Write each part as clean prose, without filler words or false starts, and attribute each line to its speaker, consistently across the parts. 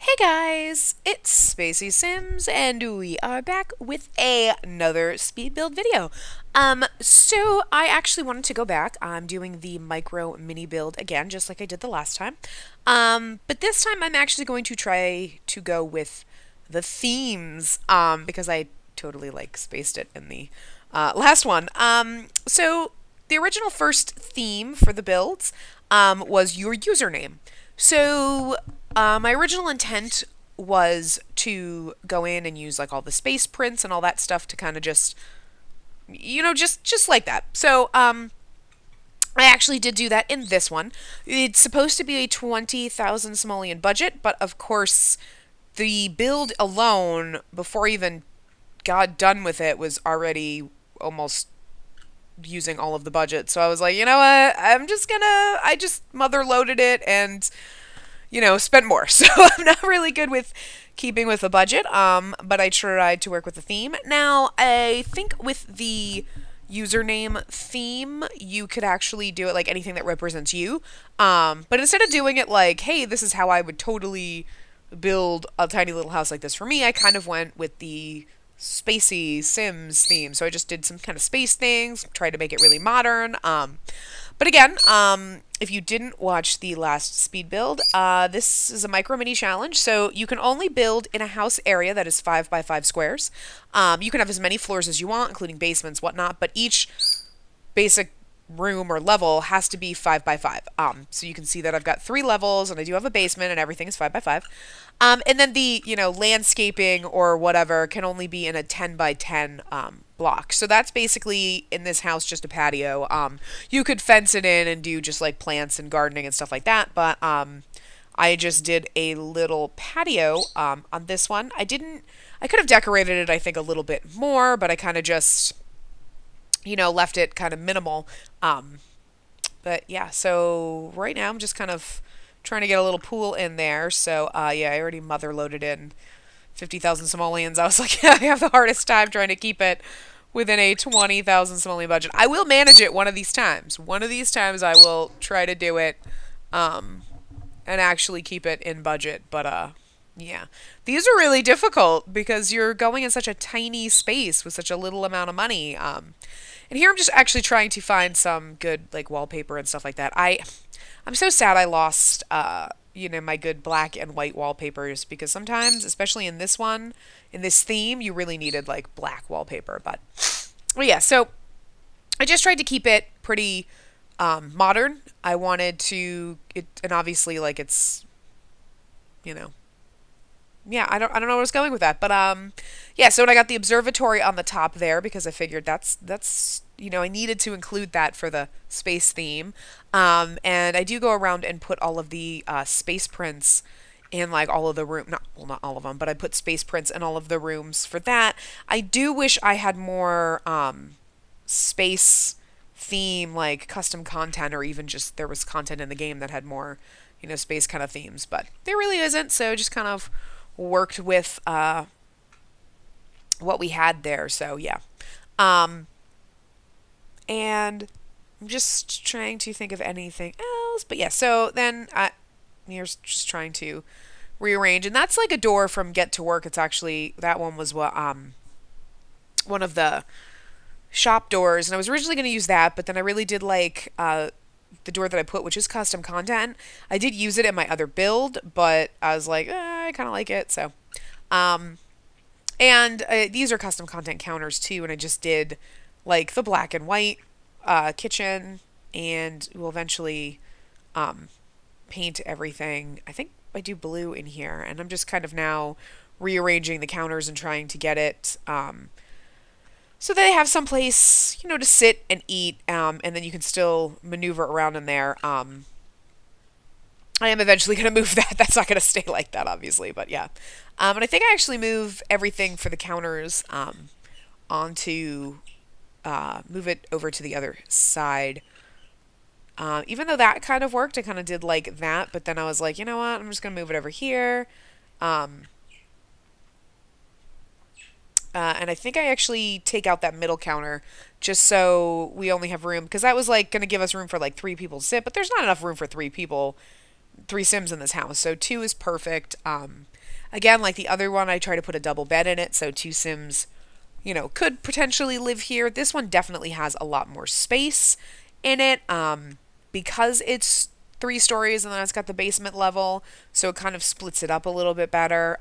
Speaker 1: Hey guys, it's Spacey Sims, and we are back with another speed build video. So I actually wanted to go back. I'm doing the micro mini build again, just like I did the last time. But this time I'm actually going to try to go with the themes, because I totally like spaced it in the last one. So the original first theme for the builds, was your username. So my original intent was to go in and use like all the space prints and all that stuff to kind of just, just like that. So I actually did do that in this one. It's supposed to be a 20,000 simoleon budget, but of course the build alone, before I even got done with it, was already almost using all of the budget. So I was like, you know what? I just mother loaded it and spend more. So I'm not really good with keeping with the budget, but I tried to work with the theme. Now, I think with the username theme, you could actually do it like anything that represents you. But instead of doing it like, hey, this is how I would totally build a tiny little house like this for me, I kind of went with the spacey Sims theme. So I just did some kind of space things, tried to make it really modern. But again, if you didn't watch the last speed build, this is a micro mini challenge. So you can only build in a house area that is 5 by 5 squares. You can have as many floors as you want, including basements, whatnot, but each basic room or level has to be 5 by 5. So you can see that I've got 3 levels and I do have a basement and everything is 5 by 5. And then the, landscaping or whatever can only be in a 10 by 10 block. So that's basically in this house just a patio. You could fence it in and do just like plants and gardening and stuff like that, but I just did a little patio on this one. I could have decorated it, I think, a little bit more, but I kind of just left it kind of minimal. But yeah, so right now I'm just kind of trying to get a little pool in there. So yeah, I already mother loaded in 50,000 simoleons. I was like, yeah, I have the hardest time trying to keep it within a 20,000 simoleon budget. I will manage it one of these times. One of these times I will try to do it and actually keep it in budget. But yeah, these are really difficult because you're going in such a tiny space with such a little amount of money. And here I'm just actually trying to find some good like wallpaper and stuff like that. I'm so sad I lost my good black and white wallpapers, because sometimes, especially in this one, in this theme, you really needed like black wallpaper. But well, yeah, so I just tried to keep it pretty modern. I wanted to it, and obviously like it's you know yeah, I don't know where I was going with that, but yeah. So when I got the observatory on the top there, because I figured that's I needed to include that for the space theme, and I do go around and put all of the space prints in like all of the room. Not all of them, but I put space prints in all of the rooms for that. I do wish I had more space theme like custom content, or even just there was content in the game that had more space kind of themes, but there really isn't. So just kind of worked with what we had there. So yeah, and I'm just trying to think of anything else. But yeah, so then here's just trying to rearrange, and that's like a door from Get to Work. It's actually, that one was what one of the shop doors, and I was originally going to use that, but then I really did like the door that I put, which is custom content. I did use it in my other build, but I was like, I kind of like it. So, and these are custom content counters too, and I just did like the black and white kitchen, and we'll eventually paint everything. I think I do blue in here, and I'm just kind of now rearranging the counters and trying to get it so they have some place, to sit and eat, and then you can still maneuver around in there. I am eventually going to move that. That's not going to stay like that, obviously, but yeah. And I think I actually move everything for the counters onto, move it over to the other side. Even though that kind of worked, I kind of did like that, but then I was like, you know what, I'm just going to move it over here. And I think I actually take out that middle counter just so we only have room, because that was like going to give us room for like 3 people to sit, but there's not enough room for 3 people three Sims in this house. So two is perfect. Again, like the other one, I try to put a double bed in it, so two Sims, could potentially live here. This one definitely has a lot more space in it, because it's 3 stories and then it's got the basement level, so it kind of splits it up a little bit better.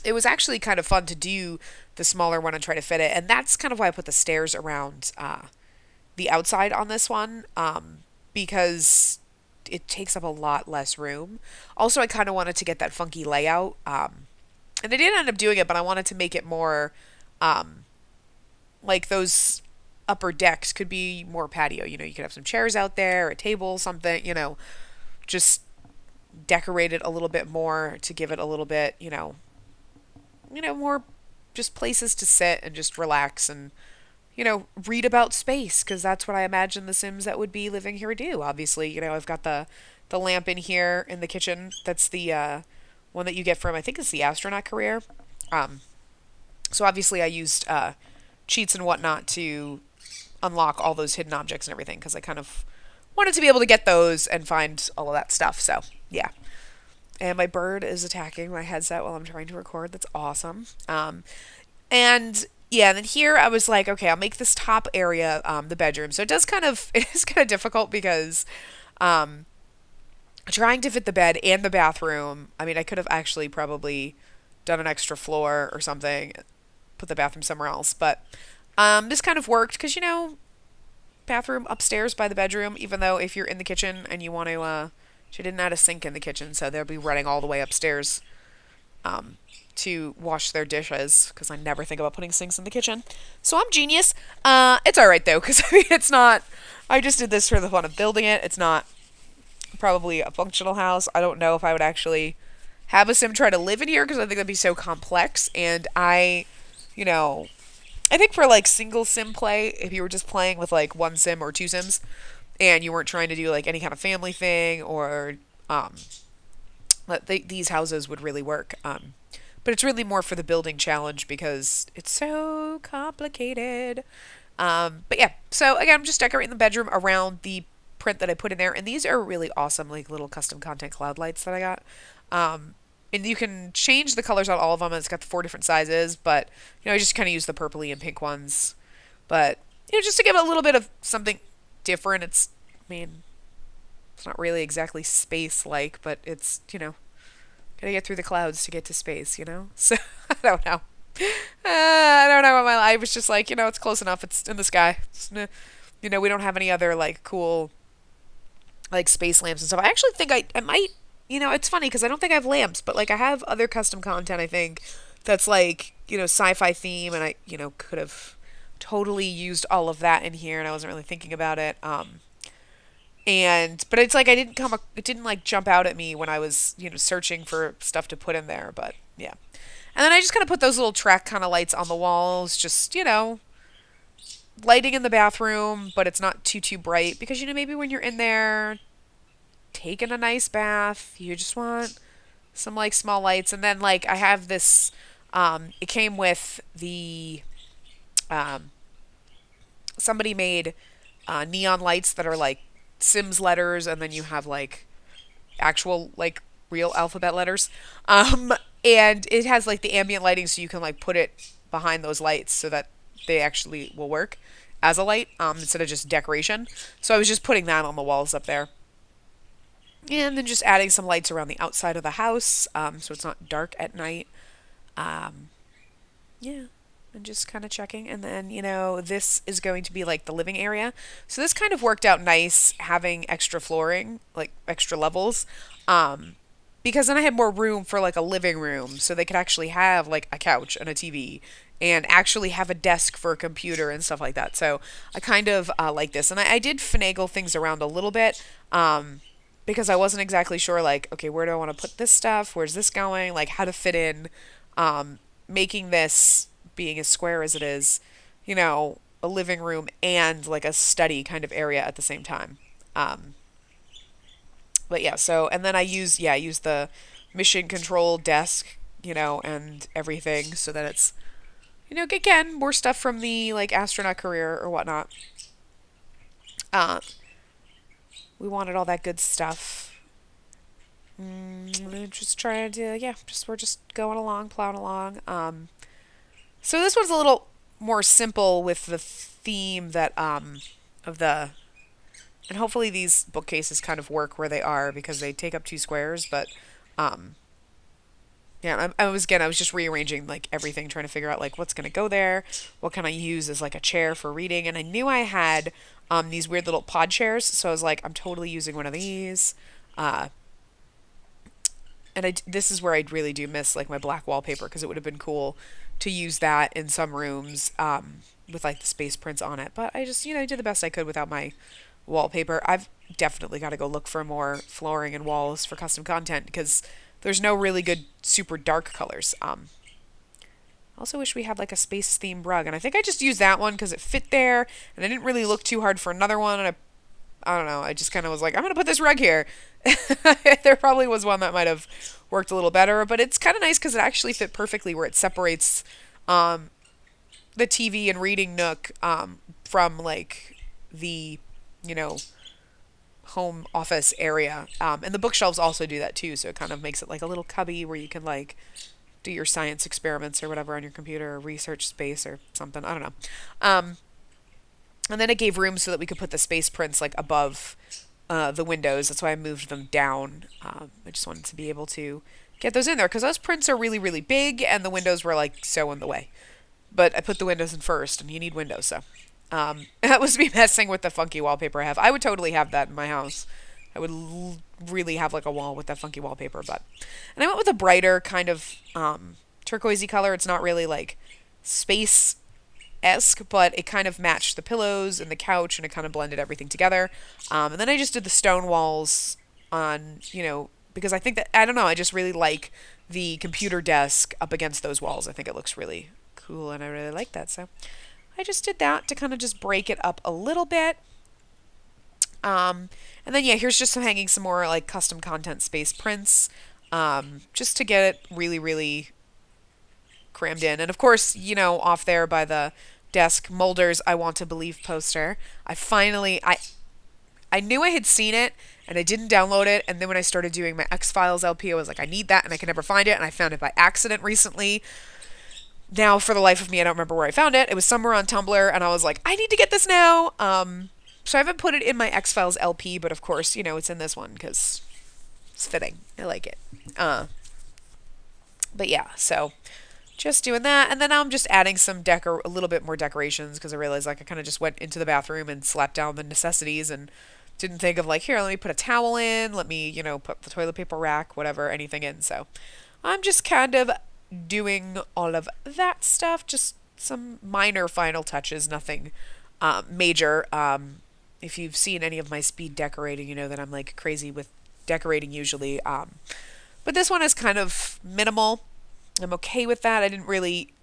Speaker 1: It was actually kind of fun to do the smaller one and try to fit it, and that's kind of why I put the stairs around the outside on this one, because it takes up a lot less room. Also, I kind of wanted to get that funky layout, and I didn't end up doing it, but I wanted to make it more like those upper decks could be more patio. You could have some chairs out there, a table, something, just decorate it a little bit more to give it a little bit, more just places to sit and just relax and, read about space, because that's what I imagine the Sims that would be living here do. Obviously, I've got the lamp in here in the kitchen. That's the one that you get from, I think it's the Astronaut Career. So obviously I used cheats and whatnot to unlock all those hidden objects and everything, because I kind of wanted to be able to get those and find all of that stuff. So yeah. And my bird is attacking my headset while I'm trying to record. That's awesome. And yeah, and then here I was like, okay, I'll make this top area the bedroom. So it is kind of difficult because trying to fit the bed and the bathroom. I mean, I could have actually probably done an extra floor or something, put the bathroom somewhere else, but this kind of worked because, bathroom upstairs by the bedroom, even though if you're in the kitchen and you want to, she didn't add a sink in the kitchen, so they'll be running all the way upstairs to wash their dishes, because I never think about putting sinks in the kitchen. So I'm genius. It's alright though, because I mean, it's not, I just did this for the fun of building it. It's not probably a functional house. I don't know if I would actually have a Sim try to live in here, because I think that'd be so complex, and I think for like single Sim play, if you were just playing with like one Sim or two Sims, and you weren't trying to do like any kind of family thing, or these houses would really work. But it's really more for the building challenge because it's so complicated. But yeah, so again, I'm just decorating the bedroom around the print that I put in there, and these are really awesome, like little custom content cloud lights that I got. And you can change the colors on all of them, and it's got the 4 different sizes, but I just kind of use the purpley and pink ones. But just to give it a little bit of something different. It's not really exactly space-like, but it's, gotta get through the clouds to get to space, So, I don't know. I don't know. I was just like, it's close enough. It's in the sky. We don't have any other, like, cool, like, space lamps and stuff. I actually think I might, it's funny because I don't think I have lamps, but, like, I have other custom content, I think, that's, like, sci-fi theme, and I, could have totally used all of that in here, and I wasn't really thinking about it. But it's like it didn't like jump out at me when I was, searching for stuff to put in there, but yeah. And then I just kind of put those little track kind of lights on the walls, just, lighting in the bathroom, but it's not too bright, because, maybe when you're in there taking a nice bath, you just want some, like, small lights. And then, like, I have this, it came with the, somebody made neon lights that are, like, Sims letters, and then you have, like, actual, like, real alphabet letters. And it has, like, the ambient lighting, so you can, like, put it behind those lights so that they actually will work as a light, instead of just decoration. So I was just putting that on the walls up there. And then just adding some lights around the outside of the house, so it's not dark at night. Yeah. And just kind of checking. And then, this is going to be like the living area. So this kind of worked out nice, having extra flooring, like extra levels. Because then I had more room for like a living room. So they could actually have like a couch and a TV and actually have a desk for a computer and stuff like that. So I kind of like this. And I did finagle things around a little bit. Because I wasn't exactly sure, like, okay, where do I want to put this stuff? Where's this going? Like, how to fit in, making this, being as square as it is, a living room and like a study kind of area at the same time. But yeah, so, and then I use the mission control desk, and everything, so that it's, again, more stuff from the, like, Astronaut Career or whatnot. We wanted all that good stuff. Just trying to, yeah, we're just going along, plowing along. So this one's a little more simple with the theme that of the, and hopefully these bookcases kind of work where they are because they take up 2 squares, but um, yeah, I was just rearranging like everything, trying to figure out like what's gonna go there, what can I use as like a chair for reading, and I knew I had these weird little pod chairs, so I was like, I'm totally using one of these. Uh, and this is where I really do miss like my black wallpaper because it would have been cool to use that in some rooms with like the space prints on it. But I just I did the best I could without my wallpaper. I've definitely got to go look for more flooring and walls for custom content because there's no really good super dark colors. I also wish we had like a space themed rug, and I think I just used that one because it fit there, and I didn't really look too hard for another one, and I don't know. I just kind of was like, I'm going to put this rug here. There probably was one that might have worked a little better, but it's kind of nice because it actually fit perfectly where it separates the TV and reading nook from like the, you know, home office area. And the bookshelves also do that too, so it kind of makes it like a little cubby where you can like do your science experiments or whatever on your computer or research space or something. I don't know. And then it gave room so that we could put the space prints like above the windows. That's why I moved them down. I just wanted to be able to get those in there because those prints are really, really big and the windows were like so in the way. But I put the windows in first and you need windows, so. That was me messing with the funky wallpaper I have. I would totally have that in my house. I would really have like a wall with that funky wallpaper, but. And I went with a brighter kind of turquoisey color. It's not really like space esque, but it kind of matched the pillows and the couch and it kind of blended everything together. And then I just did the stone walls on, because I think that, I don't know, I just really like the computer desk up against those walls. I think it looks really cool and I really like that. So I just did that to kind of just break it up a little bit. And then, yeah, here's just hanging some more like custom content space prints, just to get it really, really crammed in. And of course, off there by the desk, Mulder's I Want to Believe poster. I knew I had seen it and I didn't download it. And then when I started doing my X-Files LP, I was like, I need that, and I could never find it. And I found it by accident recently. Now, for the life of me, I don't remember where I found it. It was somewhere on Tumblr, and I was like, I need to get this now. So I haven't put it in my X-Files LP, but of course, it's in this one because it's fitting. I like it. But yeah, so just doing that, and then I'm just adding a little bit more decorations because I realized like I kind of just went into the bathroom and slapped down the necessities and didn't think of like, here, let me put a towel in, let me, put the toilet paper rack, whatever, anything in. So I'm just kind of doing all of that stuff, just some minor final touches, nothing major. If you've seen any of my speed decorating, you know that I'm like crazy with decorating usually. But this one is kind of minimal. I'm okay with that. I didn't really,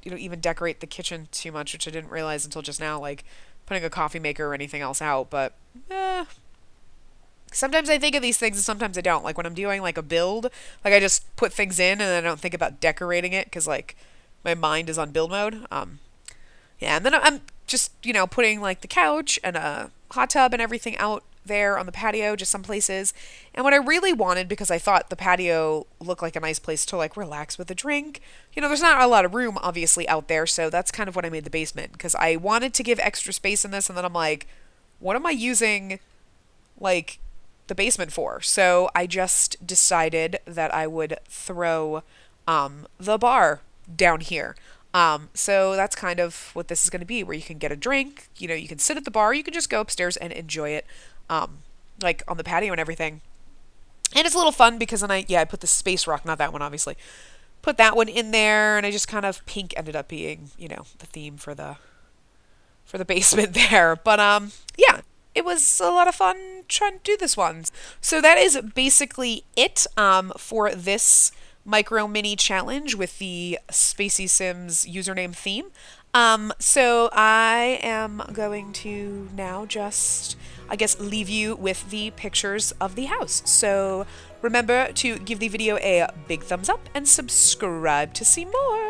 Speaker 1: even decorate the kitchen too much, which I didn't realize until just now, like putting a coffee maker or anything else out. But sometimes I think of these things and sometimes I don't. Like when I'm doing like a build, like I just put things in and I don't think about decorating it because like my mind is on build mode. Yeah, and then I'm just, putting like the couch and a hot tub and everything out there on the patio, just some places. And what I really wanted, because I thought the patio looked like a nice place to like relax with a drink, there's not a lot of room obviously out there, so that's kind of what I made the basement, because I wanted to give extra space in this, and then I'm like, what am I using like the basement for? So I just decided that I would throw the bar down here. So that's kind of what this is going to be, where you can get a drink, you can sit at the bar, you can just go upstairs and enjoy it, like on the patio and everything. And it's a little fun because then I put the space rock, not that one obviously, put that one in there, and I just kind of, pink ended up being, the theme for the basement there. But, yeah, it was a lot of fun trying to do this one. So that is basically it, for this micro mini challenge with the Spacey Sims username theme. So I am going to now just, I guess, leave you with the pictures of the house. So remember to give the video a big thumbs up and subscribe to see more.